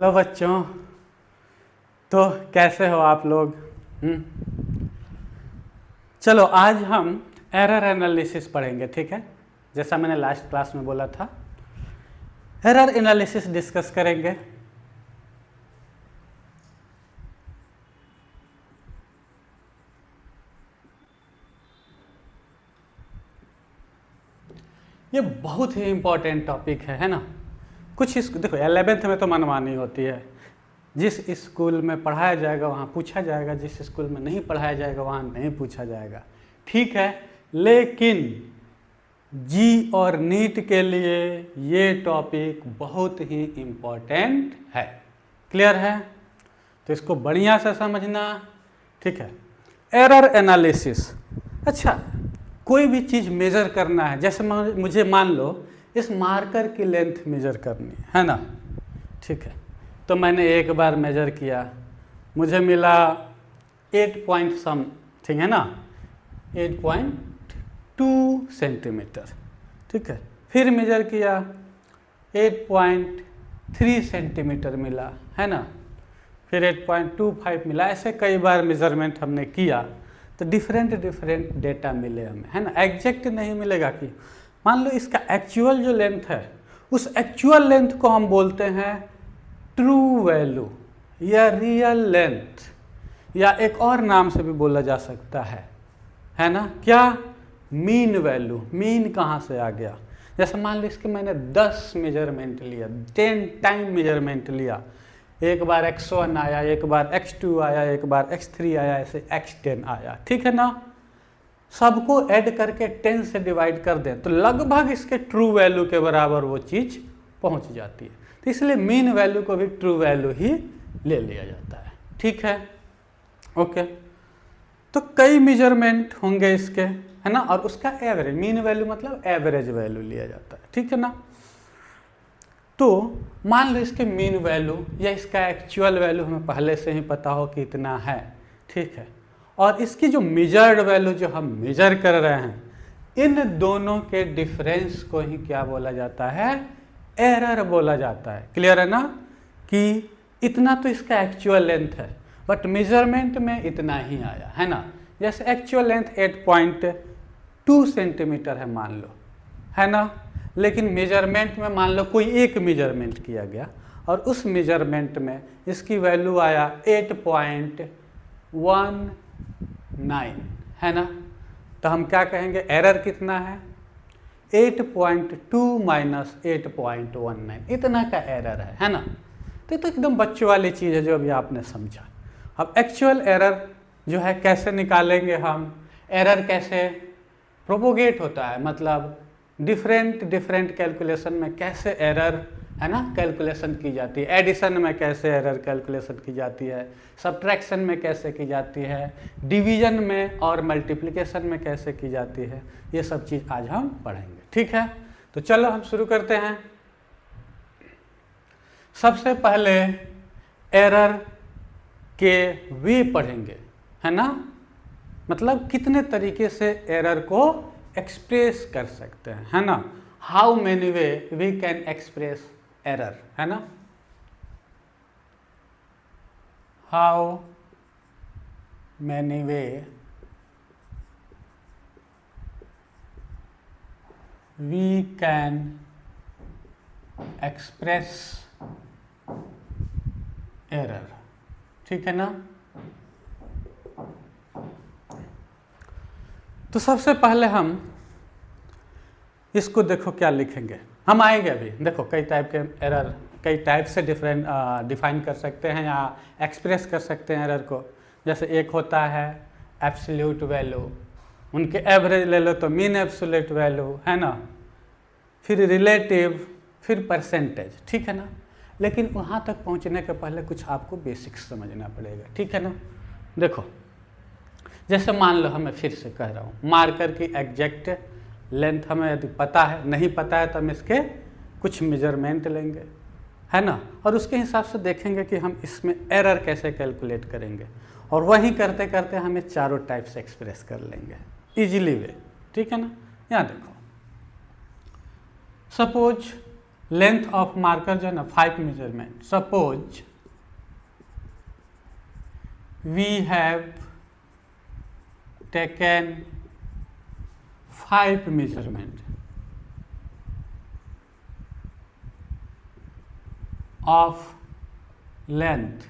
Hello बच्चों, तो कैसे हो आप लोग? चलो आज हम एरर एनालिसिस पढ़ेंगे, ठीक है? जैसा मैंने लास्ट क्लास में बोला था, एरर एनालिसिस डिस्कस करेंगे। ये बहुत ही इम्पोर्टेंट टॉपिक है ना? कुछ देखो 11th में तो मनमानी होती है, जिस स्कूल में पढ़ाया जाएगा वहाँ पूछा जाएगा, जिस स्कूल में नहीं पढ़ाया जाएगा वहाँ नहीं पूछा जाएगा, ठीक है? लेकिन जी और नीट के लिए ये टॉपिक बहुत ही इम्पोर्टेंट है। क्लियर है? तो इसको बढ़िया से समझना, ठीक है? Error analysis. अच्छा, कोई भी चीज़ मेज़र करना है, जैसे मुझे मान लो इस मार्कर की लेंथ मेज़र करनी है ना? ठीक है, तो मैंने एक बार मेज़र किया, मुझे मिला 8 पॉइंट सम, ठीक है ना? 8.2 सेंटीमीटर, ठीक है। फिर मेज़र किया 8.3 सेंटीमीटर मिला, है ना? फिर 8.25 मिला। ऐसे कई बार मेज़रमेंट हमने किया तो डिफरेंट डेटा मिले हमें, है ना? एग्जैक्ट नहीं मिलेगा कि मान लो इसका एक्चुअल जो लेंथ है, उस एक्चुअल लेंथ को हम बोलते हैं ट्रू वैल्यू या रियल लेंथ, या एक और नाम से भी बोला जा सकता है ना? क्या? Mean value. मीन कहाँ से आ गया? जैसे मान लो इसके मैंने 10 मेजरमेंट लिया, 10 टाइम मेजरमेंट लिया, एक बार x1 आया, एक बार x2 आया, एक बार x3 आया, ऐसे x10 आया, ठीक है ना? सबको ऐड करके 10 से डिवाइड कर दें तो लगभग इसके ट्रू वैल्यू के बराबर वो चीज़ पहुंच जाती है। तो इसलिए मीन वैल्यू को भी ट्रू वैल्यू ही ले लिया जाता है, ठीक है? ओके, तो कई मेजरमेंट होंगे इसके, है ना? और उसका एवरेज, मीन वैल्यू मतलब एवरेज वैल्यू लिया जाता है, ठीक है ना? तो मान लो इसके मीन वैल्यू या इसका एक्चुअल वैल्यू हमें पहले से ही पता हो कि इतना है, ठीक है? और इसकी जो मेजर्ड वैल्यू जो हम मेजर कर रहे हैं, इन दोनों के डिफरेंस को ही क्या बोला जाता है? एरर बोला जाता है। क्लियर है ना? कि इतना तो इसका एक्चुअल लेंथ है बट मेजरमेंट में इतना ही आया, है ना? जैसे एक्चुअल लेंथ 8.2 सेंटीमीटर है मान लो, है ना? लेकिन मेजरमेंट में मान लो कोई एक मेजरमेंट किया गया और उस मेजरमेंट में इसकी वैल्यू आया 8.19, है ना? तो हम क्या कहेंगे? एरर कितना है? 8.2 माइनस 8.19, इतना का एरर है ना? तो एकदम बच्चों वाली चीज़ है जो अभी आपने समझा। अब एक्चुअल एरर जो है कैसे निकालेंगे हम? एरर कैसे प्रोपोगेट होता है, मतलब डिफरेंट कैलकुलेशन में कैसे एरर, है ना, कैलकुलेशन की जाती है। एडिशन में कैसे एरर कैलकुलेशन की जाती है, सब्ट्रैक्शन में कैसे की जाती है, डिवीजन में और मल्टीप्लिकेशन में कैसे की जाती है, ये सब चीज़ आज हम पढ़ेंगे, ठीक है? तो चलो हम शुरू करते हैं। सबसे पहले एरर के वे पढ़ेंगे, है ना? मतलब कितने तरीके से एरर को एक्सप्रेस कर सकते हैं, है ना? How many way we can express error, है ना? How many way we can express error, ठीक है ना? तो सबसे पहले हम इसको देखो क्या लिखेंगे, हम आएंगे अभी। देखो कई टाइप के एरर, कई टाइप से डिफाइन कर सकते हैं या एक्सप्रेस कर सकते हैं एरर को। जैसे एक होता है एब्सोल्यूट वैल्यू, उनके एवरेज ले लो तो मीन एब्सोल्यूट वैल्यू, है ना? फिर रिलेटिव, फिर परसेंटेज, ठीक है ना? लेकिन वहाँ तक पहुँचने के पहले कुछ आपको बेसिक्स समझना पड़ेगा, ठीक है ना? देखो जैसे मान लो, हमें फिर से कह रहा हूँ, मार्कर की एग्जैक्ट लेंथ हमें यदि पता है, नहीं पता है तो हम इसके कुछ मेजरमेंट लेंगे, है ना? और उसके हिसाब से देखेंगे कि हम इसमें एरर कैसे कैलकुलेट करेंगे, और वही करते करते हमें चारों टाइप से एक्सप्रेस कर लेंगे इजीली वे, ठीक है ना? यहाँ देखो, सपोज लेंथ ऑफ मार्कर जो है ना 5 measurement, suppose we have taken 5 measurement of length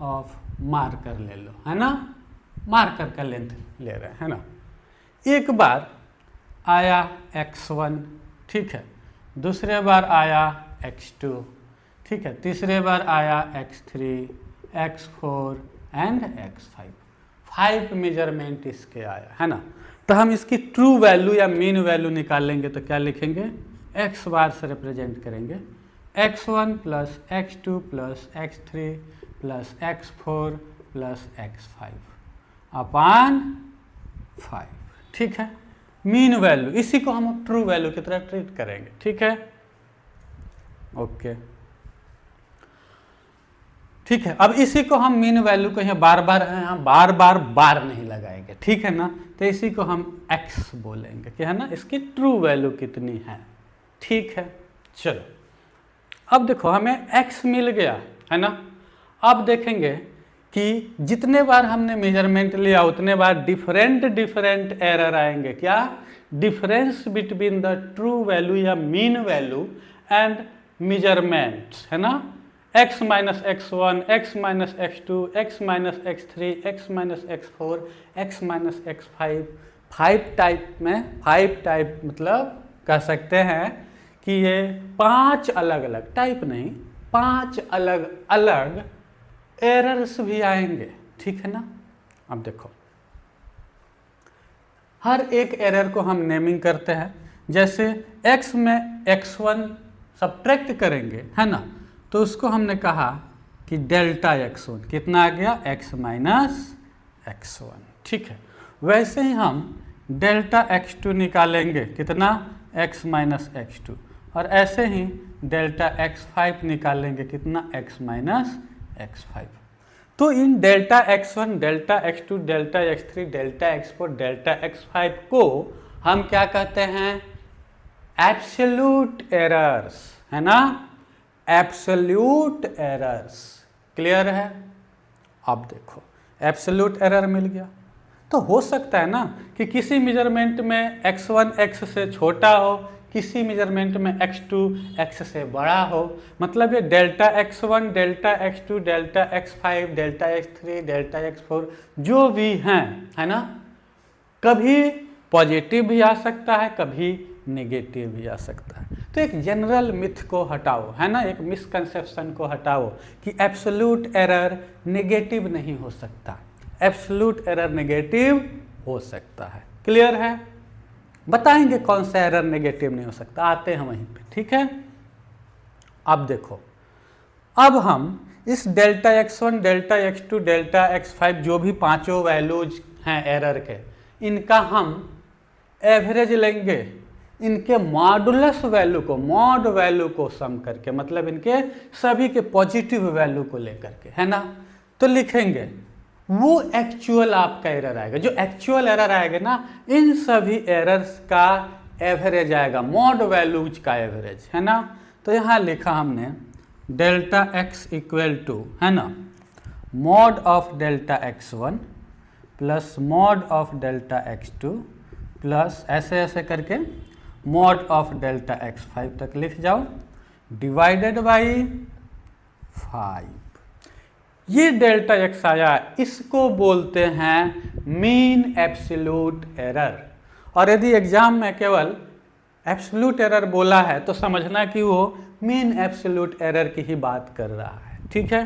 of marker ले लो, है ना, मार्कर का लेंथ ले रहे हैं, है ना। एक बार आया x1, ठीक है, दूसरे बार आया x2, ठीक है, तीसरे बार आया x3, x4 and x5, 5 measurement इसके आया, है ना। तो हम इसकी ट्रू वैल्यू या मीन वैल्यू निकालेंगे तो क्या लिखेंगे, x बार से रिप्रेजेंट करेंगे, x1 plus x2 plus x3 plus x4 plus x5 upon 5, ठीक है। मीन वैल्यू, इसी को हम ट्रू वैल्यू की तरह ट्रीट करेंगे, ठीक है, ओके, ठीक है। अब इसी को हम मीन वैल्यू को यहाँ बार बार नहीं लगाएंगे, ठीक है ना। तो इसी को हम x बोलेंगे कि है ना, इसकी ट्रू वैल्यू कितनी है, ठीक है। चलो अब देखो हमें x मिल गया, है ना। अब देखेंगे कि जितने बार हमने मेजरमेंट लिया उतने बार डिफरेंट एरर आएंगे, क्या, difference between the true value या मीन वैल्यू एंड मेजरमेंट, है ना। x minus x1, x minus x2, x minus x3, x minus x4, x minus x5, 5 type मतलब कह सकते हैं कि ये 5 अलग अलग टाइप नहीं, 5 अलग अलग एरर्स भी आएंगे, ठीक है ना। अब देखो हर एक एरर को हम नेमिंग करते हैं, जैसे x में x1 सब्ट्रैक्ट करेंगे, है ना, तो उसको हमने कहा कि डेल्टा x1 कितना आ गया, x माइनस x1, ठीक है। वैसे ही हम डेल्टा x2 निकालेंगे, कितना, x माइनस x2, और ऐसे ही डेल्टा x5 निकालेंगे, कितना, x माइनस x5। तो इन delta x1, delta x2, delta x3, delta x4, delta x5 को हम क्या कहते हैं, एब्सोल्यूट एरर्स, है ना, एब्सोल्यूट एरर्स, क्लियर है। अब देखो एब्सोल्यूट एरर मिल गया, तो हो सकता है ना कि किसी मेजरमेंट में x1 x से छोटा हो, किसी मेजरमेंट में x2 x से बड़ा हो, मतलब ये delta x1, delta x2, delta x5, delta x3, delta x4 जो भी हैं, है ना, कभी पॉजिटिव भी आ सकता है, कभी नेगेटिव भी आ सकता है। तो एक जनरल मिथ को हटाओ, है ना, एक मिसकंसेप्शन को हटाओ कि एब्सोल्यूट एरर नेगेटिव नहीं हो सकता, एब्सोल्यूट एरर नेगेटिव हो सकता है, क्लियर है। बताएंगे कौन सा एरर नेगेटिव नहीं हो सकता, आते हैं वहीं पे, ठीक है। अब देखो, अब हम इस delta x1, delta x2, delta x5 जो भी पांचों वैल्यूज हैं एरर के, इनका हम एवरेज लेंगे, इनके मॉडुलस वैल्यू को, मॉड वैल्यू को सम करके, मतलब इनके सभी के पॉजिटिव वैल्यू को लेकर के, है ना। तो लिखेंगे वो एक्चुअल आपका एरर आएगा, जो एक्चुअल एरर आएगा ना, इन सभी एरर्स का एवरेज आएगा, मॉड वैल्यूज का एवरेज, है ना। तो यहाँ लिखा हमने डेल्टा x इक्वल टू, है ना, mod of delta x1 plus mod of delta x2 plus ऐसे ऐसे करके मॉड ऑफ डेल्टा x5 तक लिख जाओ, डिवाइडेड बाई 5। ये डेल्टा x आया, इसको बोलते हैं मीन एब्सोल्यूट एरर। और यदि एग्जाम में केवल एब्सोल्यूट एरर बोला है तो समझना कि वो मीन एब्सोल्यूट एरर की ही बात कर रहा है, ठीक है,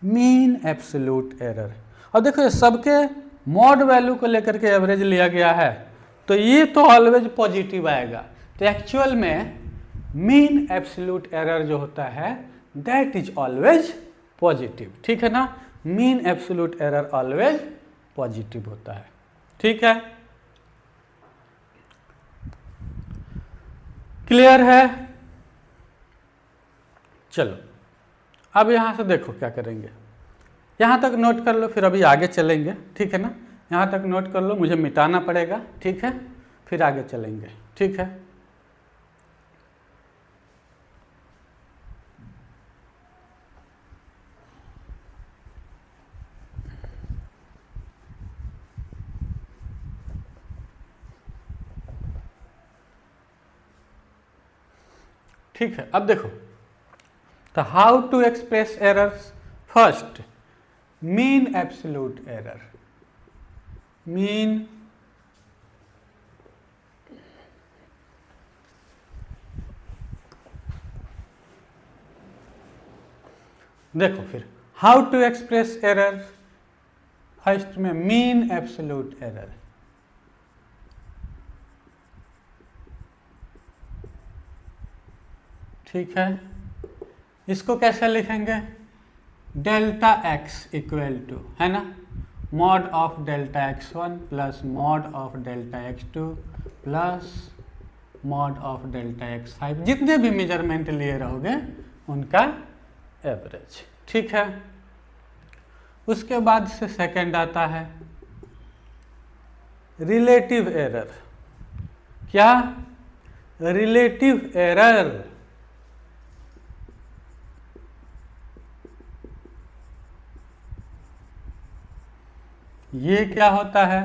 मीन एब्सोल्यूट एरर। और देखो सबके मॉड वैल्यू को लेकर के एवरेज लिया गया है, तो ये तो ऑलवेज पॉजिटिव आएगा। तो एक्चुअल में मीन एब्सोल्यूट एरर जो होता है दैट इज ऑलवेज पॉजिटिव, ठीक है ना, mean absolute error always positive होता है, ठीक है, क्लियर है। चलो अब यहां से देखो क्या करेंगे, यहां तक नोट कर लो, फिर अभी आगे चलेंगे, ठीक है ना, यहां तक नोट कर लो, मुझे मिटाना पड़ेगा, ठीक है, फिर आगे चलेंगे, ठीक है। ठीक है, अब देखो तो how to express errors. First, mean absolute error. Mean देखो फिर how to express error. First में मीन एब्सोल्यूट एरर। ठीक है, इसको कैसे लिखेंगे? डेल्टा एक्स इक्वल टू, है ना, mod of delta x1 plus mod of delta x2 plus mod of delta x5, जितने भी मेजरमेंट लिए रहोगे उनका एवरेज। ठीक है, उसके बाद से सेकंड आता है रिलेटिव एरर। क्या? Relative error. ये क्या होता है?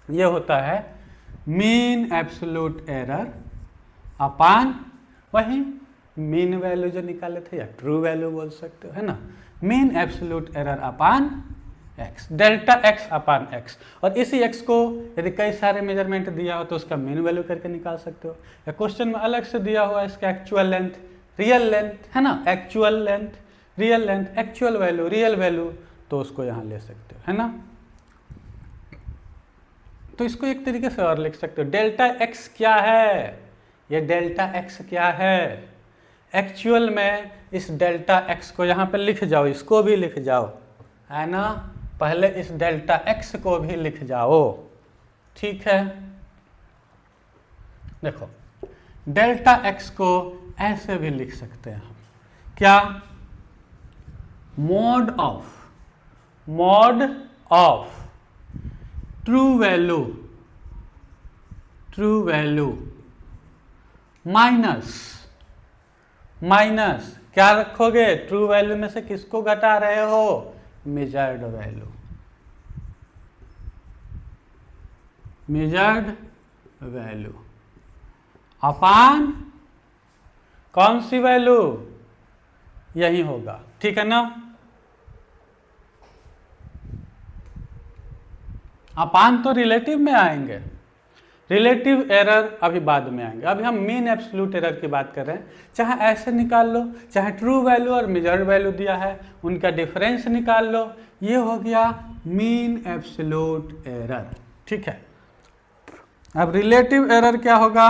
ये होता है मीन एब्सोल्यूट एरर अपान वही मीन वैल्यू जो निकाले थे, या ट्रू वैल्यू बोल सकते हो, है ना। मीन एब्सोल्यूट एरर अपान x, delta X upon x. और इसी एक्स को यदि कई सारे मेजरमेंट दिया हो तो उसका मीन वैल्यू करके निकाल सकते हो, या क्वेश्चन में अलग से दिया हुआ इसका एक्चुअल लेंथ, रियल लेंथ, है ना, actual length, real length, actual value, real value, तो उसको यहाँ ले सकते हो, है ना। तो इसको एक तरीके से और लिख सकते हो, डेल्टा एक्स क्या है? ये डेल्टा एक्स क्या है? एक्चुअल में इस डेल्टा एक्स को यहाँ पे लिख जाओ, इसको भी लिख जाओ, है ना, पहले इस डेल्टा एक्स को भी लिख जाओ। ठीक है, देखो डेल्टा एक्स को ऐसे भी लिख सकते हैं हम, क्या? Mod of true value minus क्या रखोगे? ट्रू वैल्यू में से किसको घटा रहे हो? मेजर्ड वैल्यू अपान कौन सी वैल्यू? यही होगा, ठीक है ना। अपान तो रिलेटिव में आएंगे, रिलेटिव एरर अभी बाद में आएंगे। अभी हम मीन एब्सोल्यूट एरर की बात कर रहे हैं। चाहे ऐसे निकाल लो, चाहे ट्रू वैल्यू और मेजर्ड वैल्यू दिया है उनका डिफरेंस निकाल लो, ये हो गया मीन एब्सोल्यूट एरर। ठीक है, अब रिलेटिव एरर क्या होगा?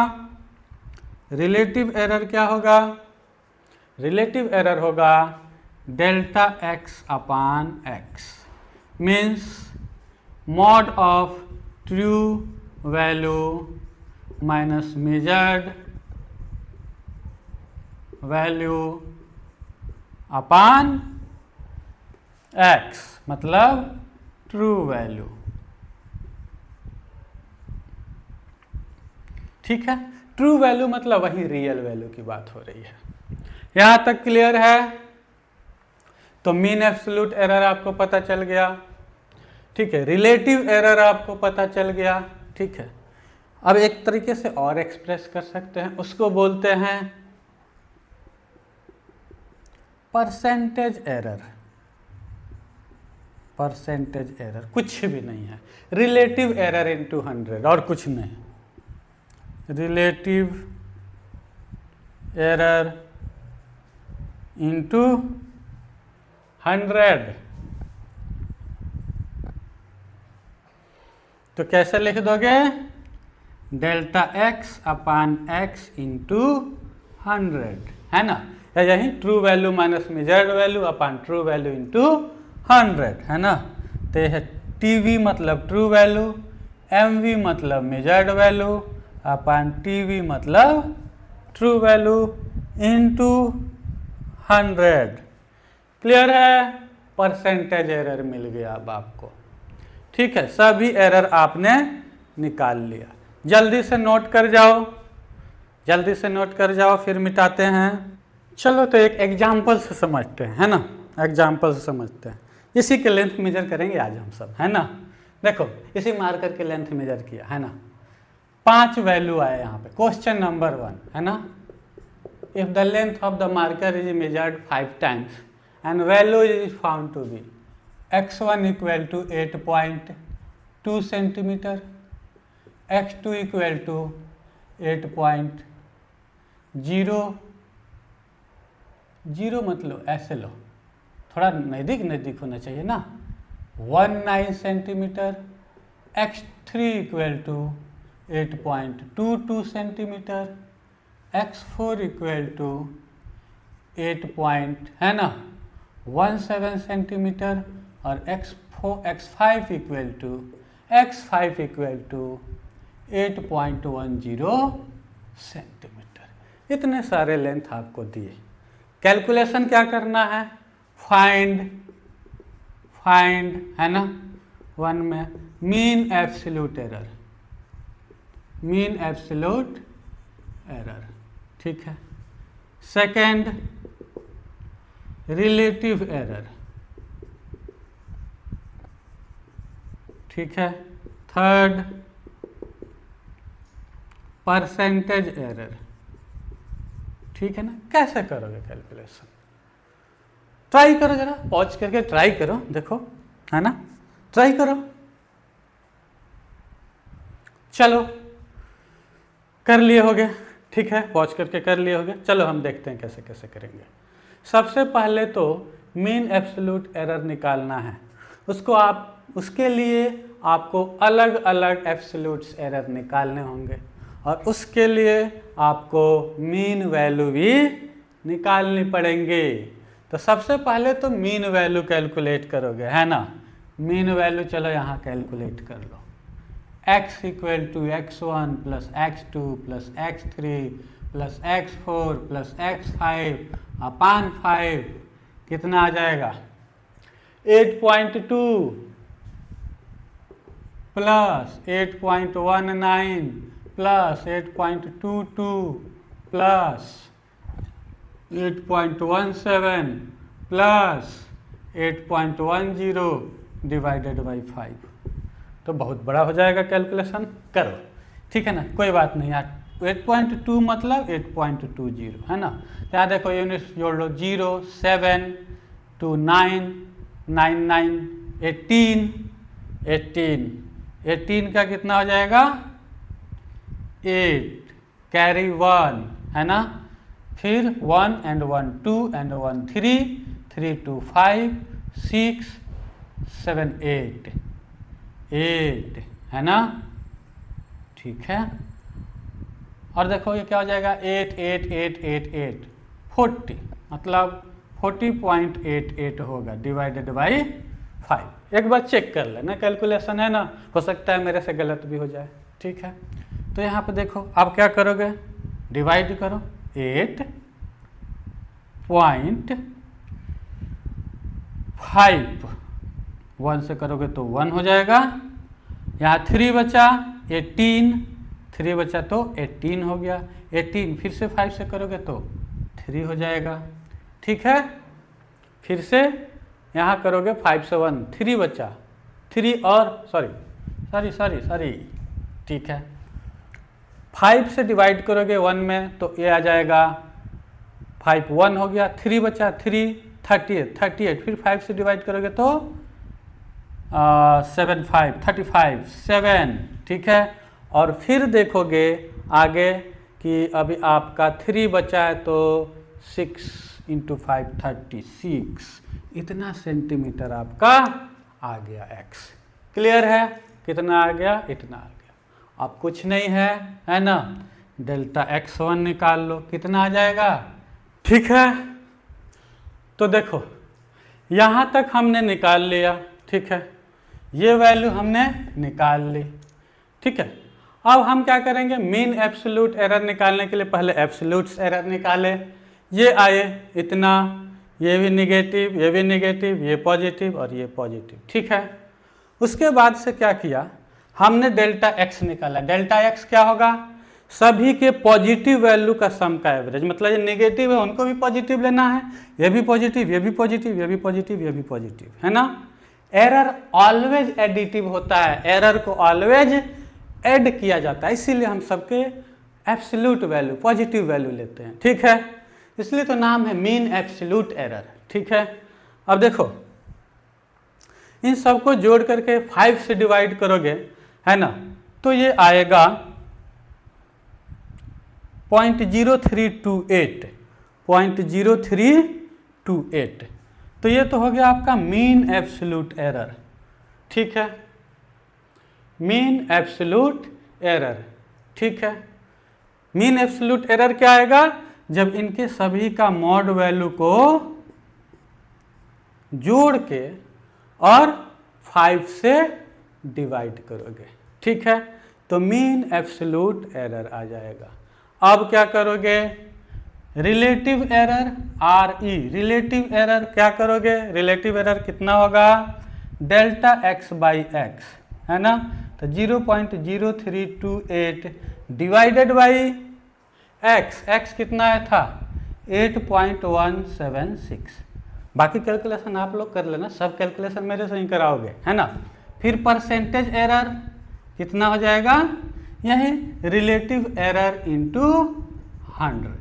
रिलेटिव एरर होगा delta X upon x, means mod of true value minus measured value upon x, मतलब ट्रू वैल्यू। ठीक है, ट्रू वैल्यू मतलब वही रियल वैल्यू की बात हो रही है। यहां तक क्लियर है? तो मीन एब्सोल्यूट एरर आपको पता चल गया, ठीक है, रिलेटिव एरर आपको पता चल गया। ठीक है, अब एक तरीके से और एक्सप्रेस कर सकते हैं, उसको बोलते हैं परसेंटेज एरर। कुछ भी नहीं है, रिलेटिव एरर इनटू 100 और कुछ नहीं। रिलेटिव एरर इनटू 100, तो कैसे लिख दोगे? Delta X upon X into 100, है ना, या यही true value minus measured value upon true value into 100, है ना। तो यह टीवी मतलब ट्रू वैल्यू, एमवी मतलब मेजर्ड वैल्यू अपान टीवी मतलब ट्रू वैल्यू इंटू 100। क्लियर है? परसेंटेज एरर मिल गया अब आपको। ठीक है, सभी एरर आपने निकाल लिया। जल्दी से नोट कर जाओ, फिर मिटाते हैं। चलो तो एक एग्जाम्पल से समझते हैं, है ना, एग्जाम्पल से समझते हैं। इसी के लेंथ मेजर करेंगे आज हम सब, है ना। देखो इसी मार्कर के लेंथ मेजर किया, है ना। 5 वैल्यू आए यहाँ पे, क्वेश्चन नंबर 1, है ना। If the length of the marker is measured 5 times and value is found to be x1 equal to 8.2 centimeter, x2 equal to 8.0 मतलब ऐसे लो, थोड़ा नज़दीक होना चाहिए ना, 19 centimetre, x3 equal to 8.22 centimetre, x4 equal to 17 centimetre और x5 equal to 8.10 centimetre. इतने सारे लेंथ आपको दिए। कैलकुलेशन क्या करना है? फाइंड है ना, 1 में मीन एब्सोल्यूट एरर, ठीक है। सेकंड रिलेटिव एरर, ठीक है। थर्ड परसेंटेज एरर, ठीक है ना। कैसे करोगे कैलकुलेशन? ट्राई करो, जरा पॉज करके ट्राई करो, देखो, है ना, ट्राई करो। चलो कर लिए होगे, ठीक है, पॉज करके कर लिए होगे। चलो हम देखते हैं कैसे कैसे करेंगे। सबसे पहले तो मीन एब्सोल्यूट एरर निकालना है। उसके लिए आपको अलग अलग एब्सोल्यूट एरर निकालने होंगे और उसके लिए आपको मीन वैल्यू भी निकालनी पड़ेंगे। तो सबसे पहले तो मीन वैल्यू कैलकुलेट करोगे, है ना। मीन वैल्यू चलो यहाँ कैलकुलेट कर लो। x equal to x1 plus x2 plus x3 plus x4 plus x5 upon 5 कितना आ जाएगा? 8.2 plus 8.19 plus 8.22 plus 8.17 plus 8.10 divided by 5। तो बहुत बड़ा हो जाएगा कैलकुलेशन, करो, ठीक है ना, कोई बात नहीं यार। 8.2 मतलब 8.20 है ना। यहाँ देखो यूनिट्स जोड़ लो, 0 7 2 9 9 9 18 का कितना हो जाएगा? 8 कैरी 1 है ना, फिर 1 and 1 2 and 1 3 3 2 5 6 7 8 है ना, ठीक है। और देखो ये क्या हो जाएगा? 8 8 8 8 8 40 मतलब 40.88 होगा डिवाइडेड बाई 5। एक बार चेक कर लेना, कैलकुलेशन है ना, हो सकता है मेरे से गलत भी हो जाए, ठीक है। तो यहाँ पे देखो आप क्या करोगे? डिवाइड करो 8.5 1 से करोगे तो 1 हो जाएगा। यहाँ 3 बचा, 3 बचा तो 18 हो गया। 18 फिर से 5 से करोगे तो 3 हो जाएगा, ठीक है। फिर से यहाँ करोगे 5 से 1 3 बचा, 3 और सॉरी, ठीक है। 5 से डिवाइड करोगे 1 में तो ये आ जाएगा 5 1 हो गया, 3 बचा 3 38 फिर 5 से डिवाइड करोगे तो 7 5 35 7, ठीक है। और फिर देखोगे आगे कि अभी आपका 3 बचा है तो 6 × 5 36, इतना सेंटीमीटर आपका आ गया x। क्लियर है? कितना आ गया? इतना आ गया। अब कुछ नहीं है ना, डेल्टा x1 निकाल लो, कितना आ जाएगा, ठीक है। तो देखो यहाँ तक हमने निकाल लिया, ठीक है, ये वैल्यू हमने निकाल ली, ठीक है। अब हम क्या करेंगे? मीन एब्सोल्यूट एरर निकालने के लिए पहले एब्सोल्यूट एरर निकाले। ये आए इतना, ये भी निगेटिव, ये भी निगेटिव, ये पॉजिटिव और ये पॉजिटिव, ठीक है। उसके बाद से क्या किया? हमने डेल्टा x निकाला। डेल्टा x क्या होगा? सभी के पॉजिटिव वैल्यू का सम का एवरेज, मतलब ये नेगेटिव है उनको भी पॉजिटिव लेना है, ये भी पॉजिटिव, ये भी पॉजिटिव, ये भी पॉजिटिव, ये भी पॉजिटिव, है ना। एरर ऑलवेज एडिटिव होता है, एरर को ऑलवेज ऐड किया जाता है, इसीलिए हम सबके एब्सोल्यूट वैल्यू पॉजिटिव वैल्यू लेते हैं, ठीक है। इसलिए तो नाम है मीन एब्सोल्यूट एरर। ठीक है, अब देखो इन सबको जोड़ करके 5 से डिवाइड करोगे, है ना, तो ये आएगा 0.0328। तो ये तो हो गया आपका मीन एब्सोल्यूट एरर। ठीक है, मीन एब्सोल्यूट एरर। ठीक है, मीन एब्सोल्यूट एरर क्या आएगा? जब इनके सभी का मॉड वैल्यू को जोड़ के और 5 से डिवाइड करोगे। ठीक है, तो मीन एब्सोल्यूट एरर आ जाएगा। अब क्या करोगे? Relative error RE, relative error क्या करोगे? रिलेटिव एरर कितना होगा? डेल्टा x बाई एक्स, है ना, तो 0.0328 डिवाइडेड बाई x कितना आया था? 8.176। बाकी कैलकुलेशन आप लोग कर लेना, सब कैलकुलेशन मेरे से ही कराओगे, है ना। फिर परसेंटेज एरर कितना हो जाएगा? यही relative error into 100।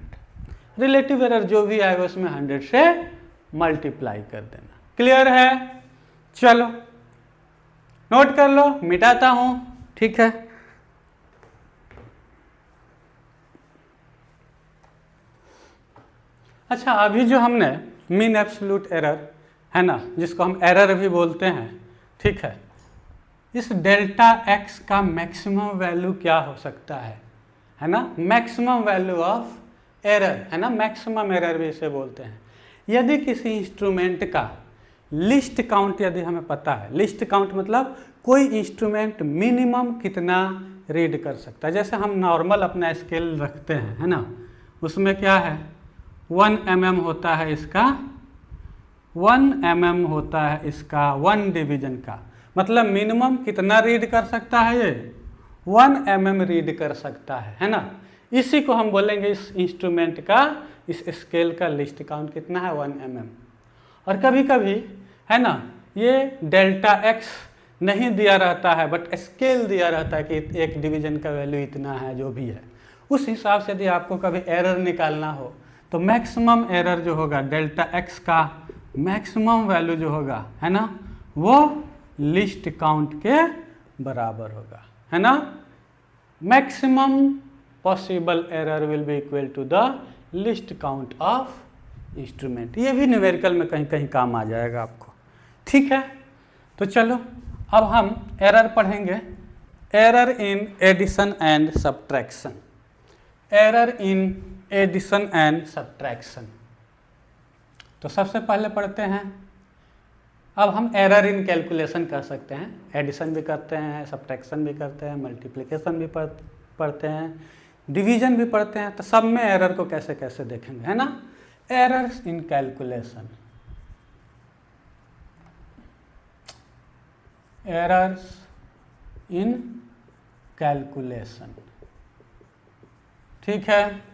Relative error जो भी आएगा उसमें 100 से मल्टीप्लाई कर देना। क्लियर है? चलो नोट कर लो, मिटाता हूं। ठीक है, अच्छा अभी जो हमने मीन एब्सोल्यूट एरर, है ना, जिसको हम एरर भी बोलते हैं, ठीक है, इस डेल्टा x का मैक्सिमम वैल्यू क्या हो सकता है ना, मैक्सिमम वैल्यू ऑफ एरर, है ना, मैक्सिमम एरर भी इसे बोलते हैं। यदि किसी इंस्ट्रूमेंट का लिस्ट काउंट यदि हमें पता है, लिस्ट काउंट मतलब कोई इंस्ट्रूमेंट मिनिमम कितना रीड कर सकता है। जैसे हम नॉर्मल अपना स्केल रखते हैं, है ना, उसमें क्या है 1 mm होता है इसका, 1 mm होता है इसका 1 डिवीजन का, मतलब मिनिमम कितना रीड कर सकता है? ये 1 mm रीड कर सकता है ना। इसी को हम बोलेंगे इस इंस्ट्रूमेंट का, इस स्केल का लिस्ट काउंट कितना है? 1 mm। और कभी कभी, है ना, ये डेल्टा x नहीं दिया रहता है, बट स्केल दिया रहता है कि एक डिवीजन का वैल्यू इतना है, जो भी है उस हिसाब से यदि आपको कभी एरर निकालना हो तो मैक्सिमम एरर जो होगा डेल्टा x का मैक्सिमम वैल्यू जो होगा, है ना, वो लिस्ट काउंट के बराबर होगा, है ना। Maximum possible error will be equal to the least count of instrument. ये भी न्यूमेरिकल में कहीं कहीं काम आ जाएगा आपको। ठीक है, तो चलो अब हम एरर पढ़ेंगे, error in addition and subtraction. Error in addition and subtraction, तो सबसे पहले पढ़ते हैं। अब हम एरर इन कैलकुलेशन कर सकते हैं, एडिशन भी करते हैं, सब्ट्रैक्शन भी करते हैं, मल्टीप्लिकेशन भी पढ़ते हैं, डिवीजन भी पढ़ते हैं। तो सब में एरर को कैसे कैसे देखेंगे, है ना। Errors in calculation, errors in calculation, ठीक है।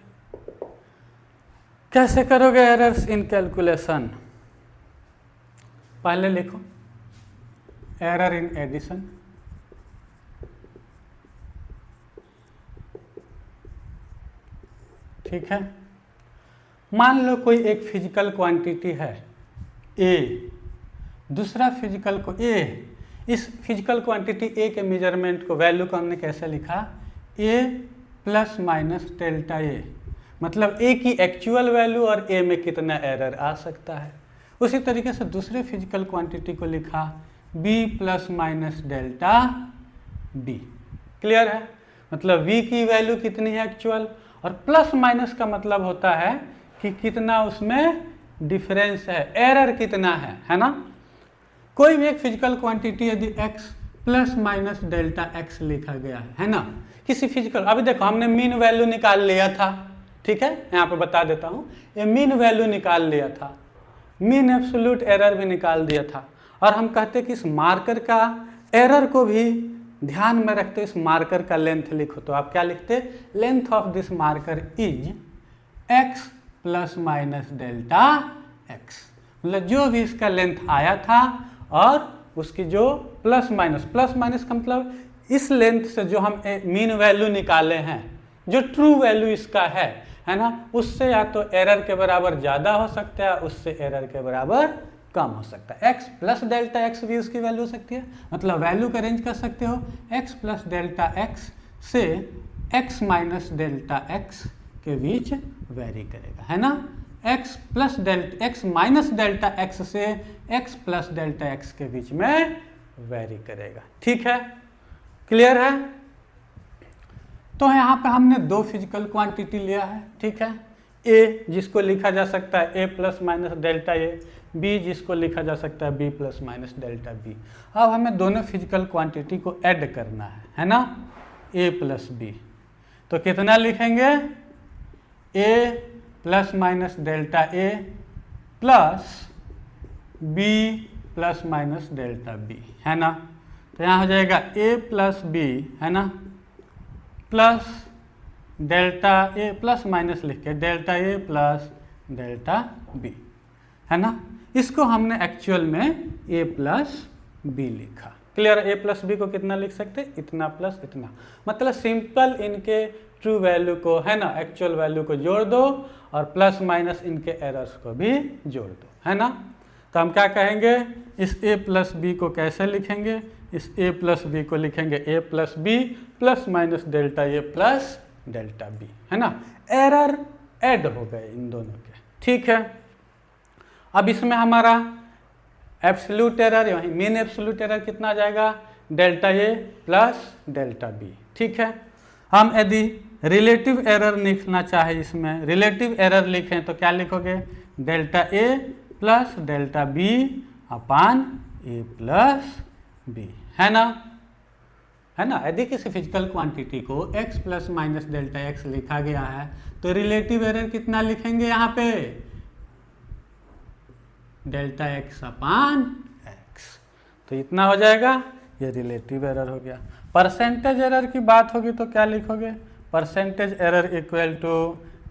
कैसे करोगे एरर्स इन कैलकुलेशन? पहले लिखो एरर इन एडिशन, ठीक है। मान लो कोई एक फिजिकल क्वांटिटी है A, दूसरा फिजिकल को A, इस फिजिकल क्वांटिटी A के मेजरमेंट को, वैल्यू को हमने कैसे लिखा? A plus minus delta A, मतलब A की एक्चुअल वैल्यू और A में कितना एरर आ सकता है। उसी तरीके से दूसरे फिजिकल क्वांटिटी को लिखा B plus minus delta B। Clear है? मतलब V की वैल्यू कितनी है एक्चुअल, और प्लस माइनस का मतलब होता है कि कितना उसमें डिफरेंस है, एरर कितना है ना। कोई भी एक फिजिकल क्वांटिटी यदि x plus minus delta x लिखा गया है ना, किसी फिजिकल, अभी देखो हमने मीन वैल्यू निकाल लिया था, ठीक है, यहाँ पे बता देता हूँ, ये मीन वैल्यू निकाल लिया था, मीन एब्सोल्यूट एरर भी निकाल दिया था, और हम कहते कि इस मार्कर का एरर को भी ध्यान में रखते इस मार्कर का लेंथ लिखो। तो आप क्या लिखते? Length of this marker is x plus minus delta x, मतलब जो भी इसका लेंथ आया था और उसकी जो प्लस माइनस का मतलब इस लेंथ से जो हम मीन वैल्यू निकाले हैं, जो ट्रू वैल्यू इसका है, है ना, उससे या तो एरर के बराबर ज़्यादा हो सकता है, उससे एरर के बराबर कम हो सकता है। x प्लस डेल्टा एक्स भी उसकी वैल्यू हो सकती है, मतलब वैल्यू का रेंज कर सकते हो x प्लस डेल्टा एक्स से x माइनस डेल्टा एक्स के बीच वेरी करेगा, है ना। x plus delta x minus delta x से x प्लस डेल्टा एक्स के बीच में वेरी करेगा। ठीक है, क्लियर है। तो यहाँ पे हमने दो फिजिकल क्वांटिटी लिया है, ठीक है। a जिसको लिखा जा सकता है a plus minus delta A, b जिसको लिखा जा सकता है b plus minus delta b। अब हमें दोनों फिजिकल क्वांटिटी को ऐड करना है ना, a प्लस b। तो कितना लिखेंगे, a plus minus delta A plus b plus minus delta b, है ना। तो यहाँ हो जाएगा a प्लस b, है ना, plus delta A plus minus लिख के delta A plus delta B, है ना। इसको हमने एक्चुअल में ए प्लस बी लिखा। क्लियर, ए प्लस बी को कितना लिख सकते, इतना प्लस इतना, मतलब सिंपल इनके ट्रू वैल्यू को, है ना, एक्चुअल वैल्यू को जोड़ दो और प्लस माइनस इनके एरर्स को भी जोड़ दो, है ना। तो हम क्या कहेंगे, इस a प्लस बी को कैसे लिखेंगे, इस a प्लस बी को लिखेंगे a plus B plus minus delta A plus delta B, है ना। एरर ऐड हो गए इन दोनों के, ठीक है। अब इसमें हमारा एब्सोल्यूट एरर, वहीं मीन एब्सोल्यूट एरर कितना आ जाएगा, delta A plus delta B, ठीक है। हम यदि रिलेटिव एरर लिखना चाहे, इसमें रिलेटिव एरर लिखें तो क्या लिखोगे, delta A plus delta B upon A plus B, है ना, है ना। यदि किसी फिजिकल क्वांटिटी को x plus minus delta x लिखा गया है तो रिलेटिव एरर कितना लिखेंगे यहाँ पे, डेल्टा एक्स अपान एक्स। तो इतना हो जाएगा, ये रिलेटिव एरर हो गया। परसेंटेज एरर की बात होगी तो क्या लिखोगे, percentage error equal to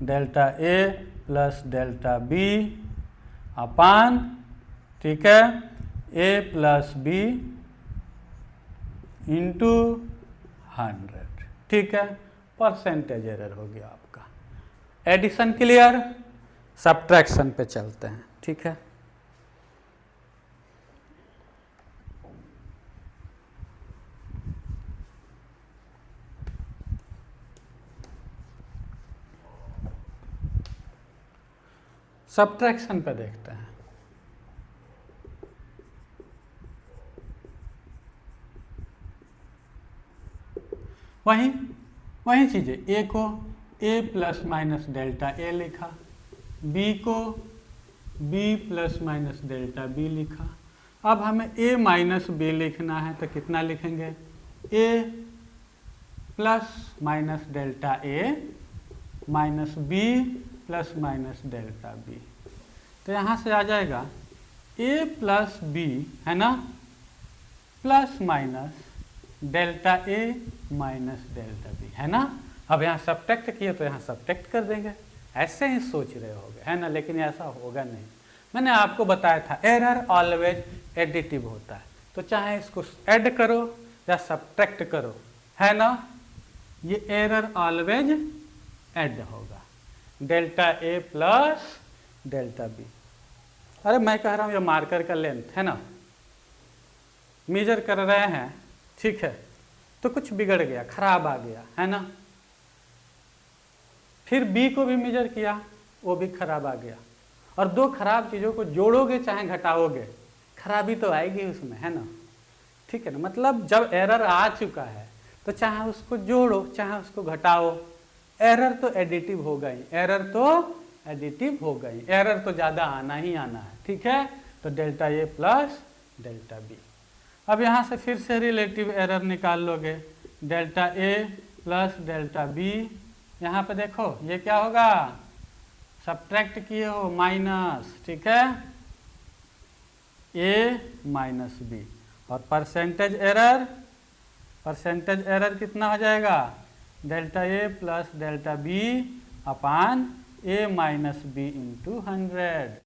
delta A plus delta B upon, ठीक है, ए प्लस बी इंटू 100, ठीक है। परसेंटेज एरर हो गया आपका। एडिशन क्लियर, सब्ट्रैक्शन पे चलते हैं, ठीक है। सब्ट्रैक्शन पे देखते हैं। वही चीज़ें, a को a प्लस माइनस डेल्टा ए लिखा, b को b plus minus delta b लिखा। अब हमें a माइनस b लिखना है तो कितना लिखेंगे, a plus minus delta a minus b plus minus delta b। तो यहाँ से आ जाएगा a प्लस b, है ना, प्लस माइनस डेल्टा ए माइनस डेल्टा बी, है ना। अब यहाँ सब्ट्रैक्ट किए तो यहाँ सब्ट्रैक्ट कर देंगे, ऐसे ही सोच रहे होगे, है ना, लेकिन ऐसा होगा नहीं। मैंने आपको बताया था एरर ऑलवेज एडिटिव होता है, तो चाहे इसको ऐड करो या सब्ट्रैक्ट करो, है ना, ये एरर ऑलवेज ऐड होगा, delta A plus delta B. अरे मैं कह रहा हूँ ये मार्कर का लेंथ है ना, मेजर कर रहे हैं, ठीक है, तो कुछ बिगड़ गया, खराब आ गया, है ना। फिर बी को भी मेजर किया, वो भी खराब आ गया, और दो खराब चीज़ों को जोड़ोगे चाहे घटाओगे, खराबी तो आएगी उसमें, है ना, ठीक है ना। मतलब जब एरर आ चुका है तो चाहे उसको जोड़ो चाहे उसको घटाओ, एरर तो एडिटिव होगा ही, एरर तो एडिटिव होगा ही, एरर तो ज़्यादा आना ही आना है, ठीक है। तो delta A plus delta B. अब यहाँ से फिर से रिलेटिव एरर निकाल लोगे, delta A plus delta B. यहाँ पे देखो ये क्या होगा, सब्ट्रैक्ट किए हो माइनस, ठीक है, ए माइनस बी। और परसेंटेज एरर कितना हो जाएगा, delta A plus delta B upon A minus B into 100।